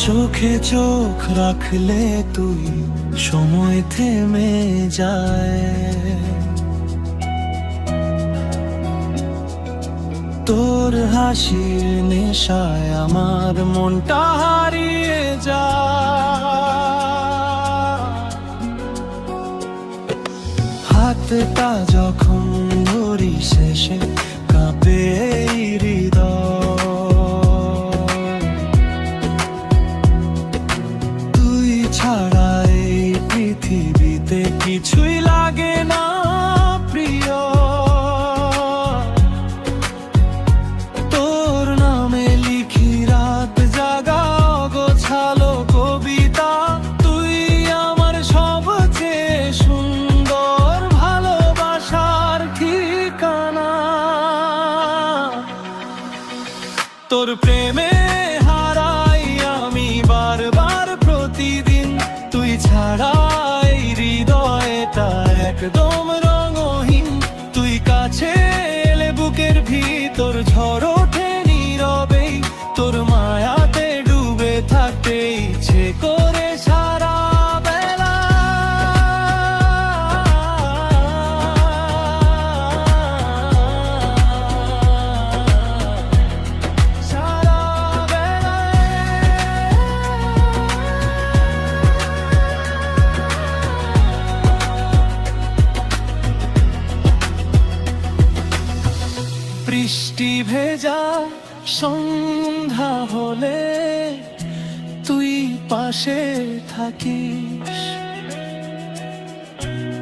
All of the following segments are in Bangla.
চোখে চোখ রাখলে তুই সময় থেমে যায়। তোর হাসির নেশায় আমার মনটা হারিয়ে যায়। হাতটা যখন ধরি শেষে কাঁপে এই হৃদয়। তুই ছাড়া এই পৃথিবীতে কিছুই লাগে না প্রিয়। তোর নামে লিখি রাত জাগা গোছালো কবিতা। তুই আমার সবচেয়ে সুন্দর ভালোবাসার ঠিকানা। তোর প্রেমে হারাই আমি বারবার প্রতিদিন। তুই ছাড়া এই হৃদয়টা একদম রঙহীন। তুই কাছে এলে বুকের ভিতর ঝড় ওঠে নীরবেই। তোর মায়াতে ডুবে থাকতে ইচ্ছে করে সারা বেলা। সারা বৃষ্টি ভেজা সন্ধ্যা হলে তুই পাশে থাকিস।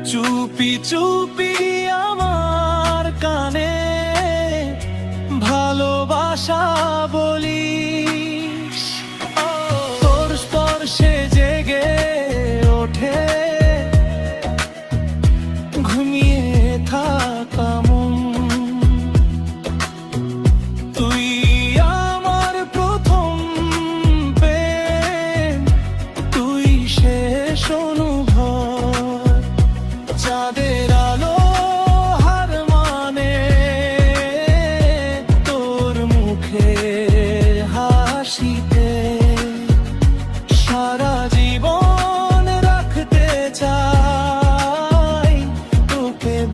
চুপি চুপি আমার কানে ভালোবাসা বলি।